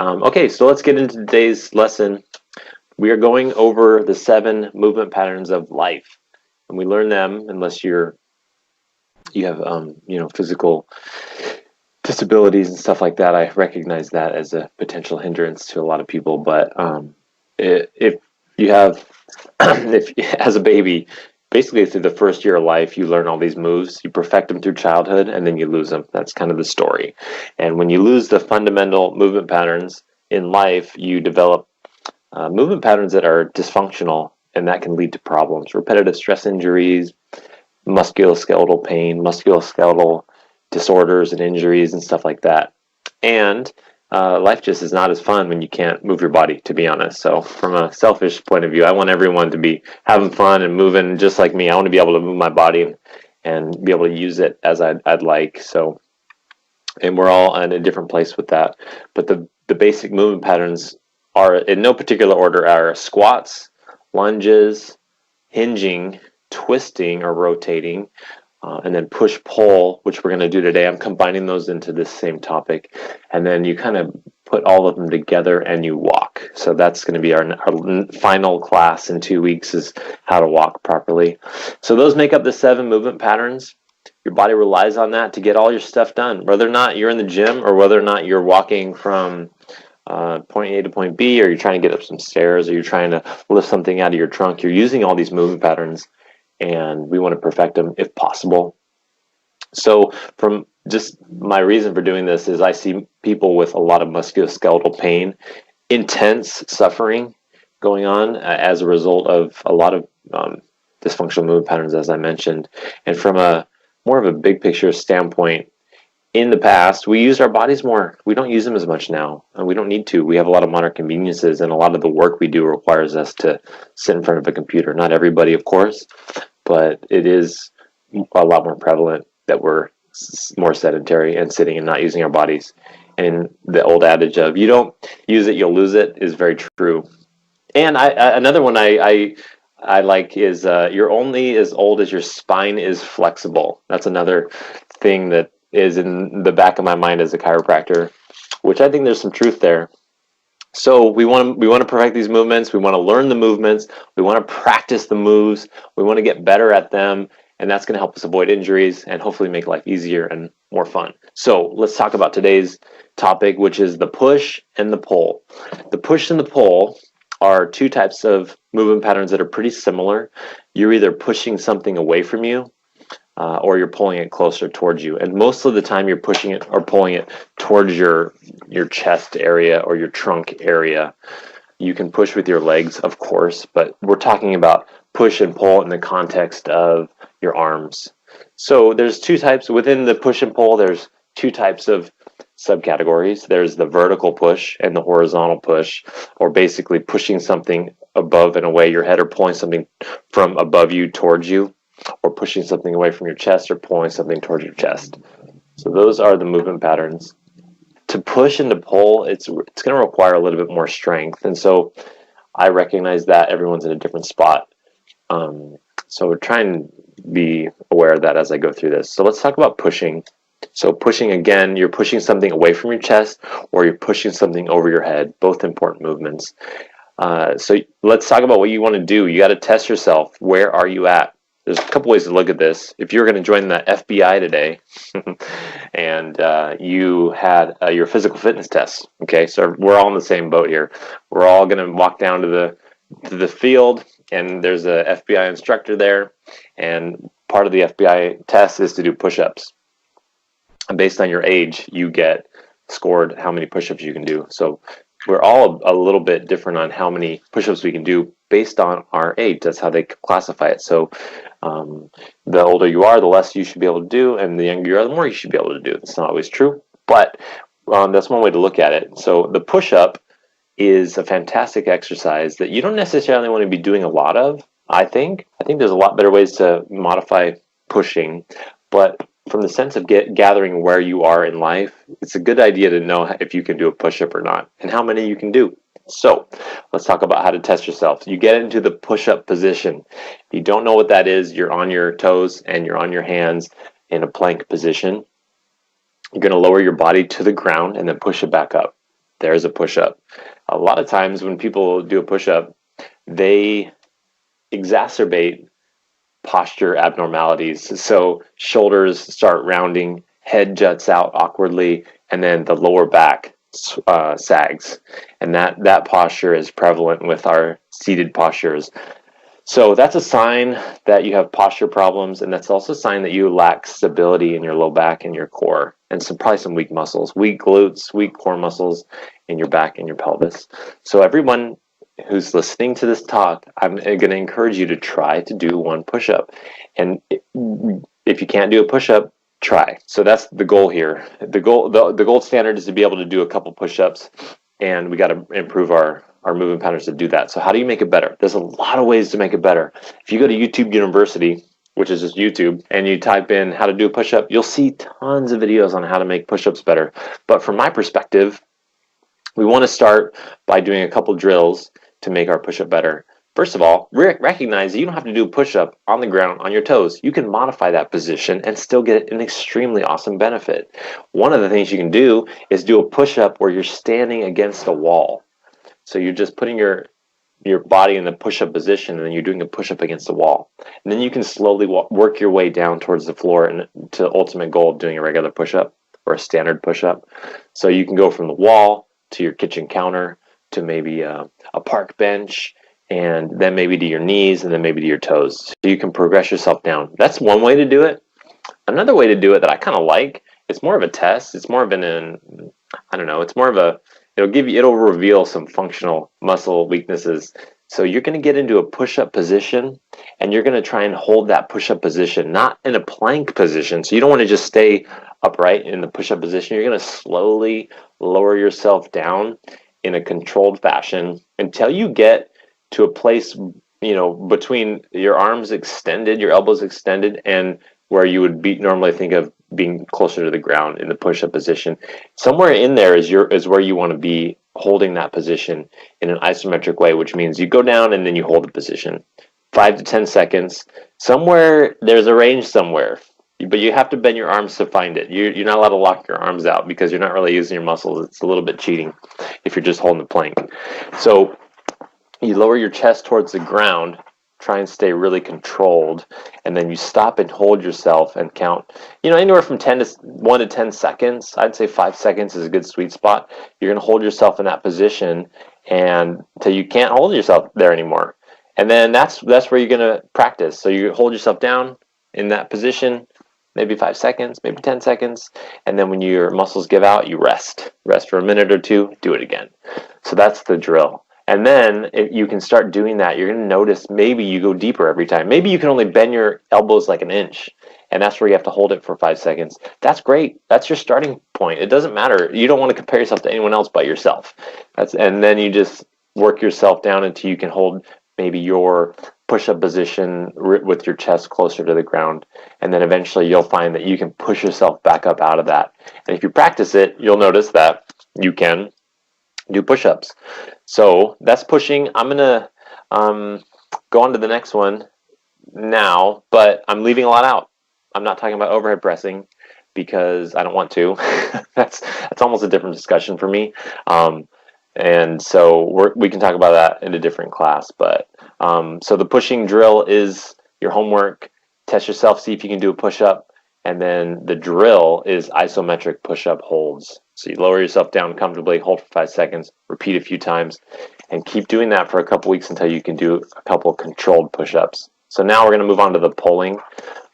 Okay, so let's get into today's lesson. We are going over the 7 movement patterns of life, and we learn them unless you have physical disabilities and stuff like that. I recognize that as a potential hindrance to a lot of people, but if you have if as a baby, basically through the first year of life, you learn all these moves, you perfect them through childhood, and then you lose them. That's kind of the story. And when you lose the fundamental movement patterns in life, you develop movement patterns that are dysfunctional, and that can lead to problems. Repetitive stress injuries, musculoskeletal pain, musculoskeletal disorders and injuries and stuff like that. And life just is not as fun when you can't move your body, to be honest. So from a selfish point of view, I want everyone to be having fun and moving just like me. I want to be able to move my body and be able to use it as I'd like. So, and we're all in a different place with that. But the basic movement patterns are, in no particular order, are squats, lunges, hinging, twisting or rotating, and then push-pull, which we're going to do today. I'm combining those into this same topic. And then you kind of put all of them together and you walk. So that's going to be our final class in 2 weeks, is how to walk properly. So those make up the 7 movement patterns. Your body relies on that to get all your stuff done, whether or not you're in the gym or whether or not you're walking from point A to point B, or you're trying to get up some stairs, or you're trying to lift something out of your trunk. You're using all these movement patterns, and we want to perfect them if possible. So from just my reason for doing this is I see people with a lot of musculoskeletal pain, intense suffering going on as a result of a lot of dysfunctional movement patterns, as I mentioned. And from a more of a big picture standpoint, in the past, we used our bodies more. We don't use them as much now, and we don't need to. We have a lot of modern conveniences, and a lot of the work we do requires us to sit in front of a computer. Not everybody, of course, but it is a lot more prevalent that we're more sedentary and sitting and not using our bodies. And the old adage of "you don't use it, you'll lose it" is very true. And another one I like is "you're only as old as your spine is flexible." That's another thing that is in the back of my mind as a chiropractor, which I think there's some truth there. So we want to perfect these movements. We want to learn the movements. We want to practice the moves. We want to get better at them, and that's going to help us avoid injuries and hopefully make life easier and more fun. So let's talk about today's topic, which is the push and the pull. The push and the pull are 2 types of movement patterns that are pretty similar. You're either pushing something away from you, or you're pulling it closer towards you. And most of the time you're pushing it or pulling it towards your chest area or your trunk area. You can push with your legs, of course, but we're talking about push and pull in the context of your arms. So there's 2 types within the push and pull. There's 2 types of subcategories. There's the vertical push and the horizontal push, or basically pushing something above and away your head, or pulling something from above you towards you, or pushing something away from your chest, or pulling something towards your chest. So those are the movement patterns. To push and to pull, it's going to require a little bit more strength. And so I recognize that everyone's in a different spot. So try and be aware of that as I go through this. So let's talk about pushing. So pushing, again, you're pushing something away from your chest, or you're pushing something over your head, both important movements. So let's talk about what you want to do. You got to test yourself. Where are you at? There's a couple ways to look at this. If you're going to join the FBI today and you had your physical fitness test, okay, so we're all in the same boat here. We're all going to walk down to the field, and there's a FBI instructor there, and part of the FBI test is to do push-ups. And based on your age, you get scored how many push-ups you can do. So we're all a little bit different on how many push-ups we can do based on our age. That's how they classify it. So the older you are, the less you should be able to do, and the younger you are, the more you should be able to do. It's not always true, but that's one way to look at it. So the push-up is a fantastic exercise that you don't necessarily want to be doing a lot of, I think. I think there's a lot better ways to modify pushing, but from the sense of gathering where you are in life, it's a good idea to know if you can do a push-up or not, and how many you can do. So let's talk about how to test yourself. You get into the push-up position. If you don't know what that is, you're on your toes and you're on your hands in a plank position. You're going to lower your body to the ground and then push it back up. there's a push-up. A lot of times when people do a push-up, they exacerbate posture abnormalities. So shoulders start rounding, head juts out awkwardly, and then the lower back sags. And that posture is prevalent with our seated postures. So that's a sign that you have posture problems, and that's also a sign that you lack stability in your low back and your core, and probably some weak muscles, weak glutes, weak core muscles in your back and your pelvis. So everyone who's listening to this talk, I'm going to encourage you to try to do one push-up. And if you can't do a push-up, try. So that's the goal here. The gold standard is to be able to do a couple push-ups, and we got to improve our movement patterns to do that. So how do you make it better? There's a lot of ways to make it better. If you go to YouTube University, which is just YouTube, and you type in how to do a push-up, you'll see tons of videos on how to make push-ups better. But from my perspective, we want to start by doing a couple drills to make our push-up better. First of all, recognize that you don't have to do a push-up on the ground on your toes. You can modify that position and still get an extremely awesome benefit. One of the things you can do is do a push-up where you're standing against a wall. So you're just putting your body in the push-up position, and then you're doing a push-up against the wall. And then you can slowly work your way down towards the floor and to the ultimate goal of doing a regular push-up or a standard push-up. So you can go from the wall to your kitchen counter to maybe a park bench, and then maybe to your knees, and then maybe to your toes. So you can progress yourself down. That's one way to do it. Another way to do it that I kind of like, it's more of a test. It's more of it's more of a, it'll reveal some functional muscle weaknesses. So you're going to get into a push-up position, and you're going to try and hold that push-up position, not in a plank position. So you don't want to just stay upright in the push-up position. You're going to slowly lower yourself down in a controlled fashion until you get to a place, between your arms extended, your elbows extended, and where you would normally think of being closer to the ground in the push-up position. Somewhere in there is where you want to be holding that position in an isometric way, which means you go down and then you hold the position 5 to 10 seconds. Somewhere there's a range somewhere, but you have to bend your arms to find it. You're not allowed to lock your arms out because you're not really using your muscles. It's a little bit cheating if you're just holding the plank. So you lower your chest towards the ground, try and stay really controlled, and then you stop and hold yourself and count, anywhere from 1 to 10 seconds. I'd say 5 seconds is a good sweet spot. You're going to hold yourself in that position and until you can't hold yourself there anymore. And then that's where you're going to practice. So you hold yourself down in that position, maybe 5 seconds, maybe 10 seconds, and then when your muscles give out, you rest for a minute or two, do it again. So that's the drill. And then if you can start doing that, you're going to notice maybe you go deeper every time. Maybe you can only bend your elbows like an inch, and that's where you have to hold it for 5 seconds. That's great. That's your starting point. It doesn't matter. You don't want to compare yourself to anyone else but yourself. And then you just work yourself down until you can hold maybe your push-up position with your chest closer to the ground. And then eventually you'll find that you can push yourself back up out of that. And if you practice it, you'll notice that you can do push-ups. So that's pushing. I'm going to go on to the next one now, but I'm leaving a lot out. I'm not talking about overhead pressing because I don't want to. That's almost a different discussion for me. And so we can talk about that in a different class. But so the pushing drill is your homework. Test yourself, see if you can do a push-up. And then the drill is isometric push-up holds. So you lower yourself down comfortably, hold for 5 seconds, repeat a few times, and keep doing that for a couple weeks until you can do a couple controlled push-ups. So now we're going to move on to the pulling.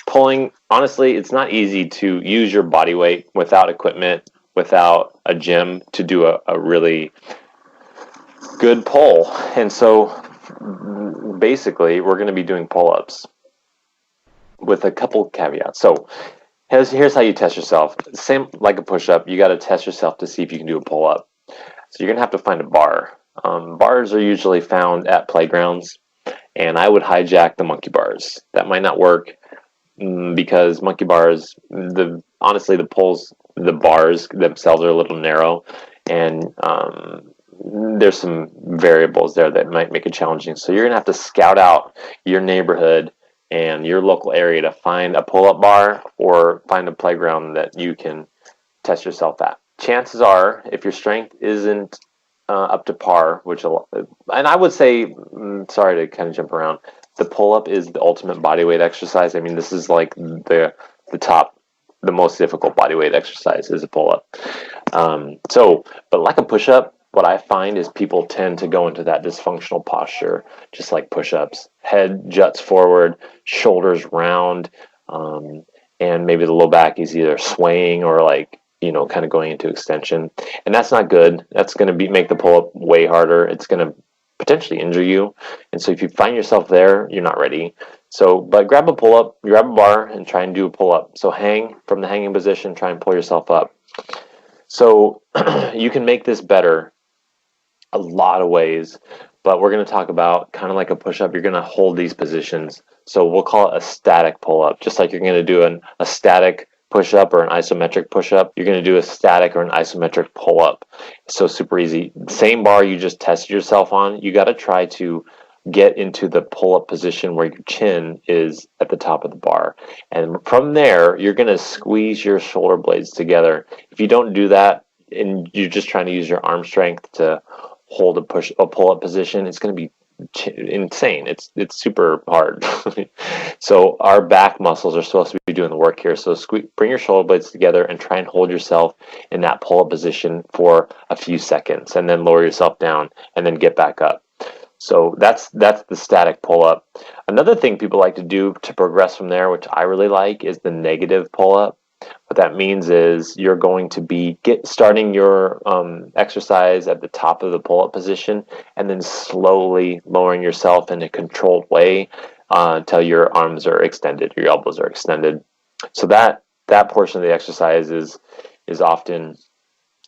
Pulling, honestly, it's not easy to use your body weight without equipment, without a gym to do a really good pull. And so basically, we're going to be doing pull-ups with a couple caveats. So here's how you test yourself. Same like a push-up, you got to test yourself to see if you can do a pull-up. So you're going to have to find a bar. Bars are usually found at playgrounds, and I would hijack the monkey bars. That might not work because monkey bars, honestly, the bars themselves are a little narrow, and there's some variables there that might make it challenging. So you're going to have to scout out your neighborhood and your local area to find a pull-up bar or find a playground that you can test yourself at. chances are, if your strength isn't up to par, and I would say, sorry to kind of jump around, the pull-up is the ultimate body weight exercise. I mean, this is like the top, the most difficult body weight exercise is a pull-up. But like a push-up, what I find is people tend to go into that dysfunctional posture, just like push-ups. Head juts forward, shoulders round, and maybe the low back is either swaying or like, kind of going into extension. And that's not good. That's going to make the pull-up way harder. It's going to potentially injure you. And so if you find yourself there, you're not ready. But grab a pull-up, grab a bar, and try and do a pull-up. So hang from the hanging position, try and pull yourself up. So you can make this better a lot of ways, but we're going to talk about kind of like a push-up. You're going to hold these positions. So we'll call it a static pull-up, just like you're going to do a static push-up or an isometric push-up. You're going to do a static or an isometric pull-up. So super easy. Same bar you just tested yourself on, you got to try to get into the pull-up position where your chin is at the top of the bar. And from there, you're going to squeeze your shoulder blades together. If you don't do that and you're just trying to use your arm strength to hold a pull-up position, it's going to be insane. It's super hard. So our back muscles are supposed to be doing the work here. So bring your shoulder blades together and try and hold yourself in that pull-up position for a few seconds, and then lower yourself down and then get back up. So that's the static pull-up. Another thing people like to do to progress from there, which I really like, is the negative pull-up. What that means is you're going to be starting your exercise at the top of the pull-up position and then slowly lowering yourself in a controlled way until your arms are extended, your elbows are extended. So that portion of the exercise is often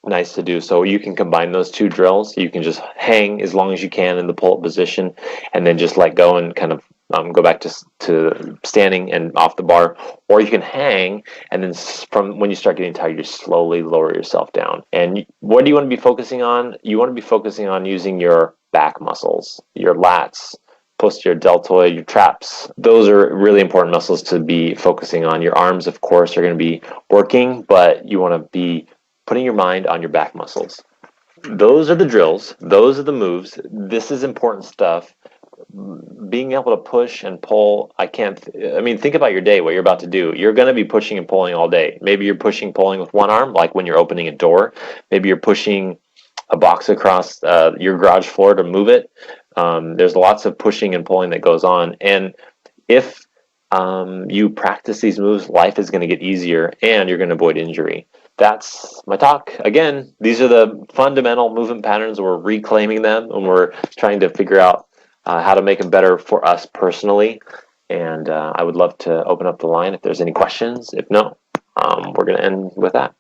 nice to do. So you can combine those two drills. You can just hang as long as you can in the pull-up position and then just let go and kind of go back to standing and off the bar, or you can hang and then from when you start getting tired, you slowly lower yourself down. And what do you want to be focusing on? You want to be focusing on using your back muscles, your lats, posterior deltoid, your traps. Those are really important muscles to be focusing on. Your arms, of course, are going to be working, but you want to be putting your mind on your back muscles. Those are the drills. Those are the moves. This is important stuff. Being able to push and pull, think about your day, what you're about to do. You're going to be pushing and pulling all day. Maybe you're pushing, pulling with one arm, like when you're opening a door. Maybe you're pushing a box across your garage floor to move it. There's lots of pushing and pulling that goes on. And if you practice these moves, life is going to get easier and you're going to avoid injury. That's my talk. Again, these are the fundamental movement patterns. We're reclaiming them and we're trying to figure out how to make them better for us personally. And I would love to open up the line if there's any questions. If no, we're going to end with that.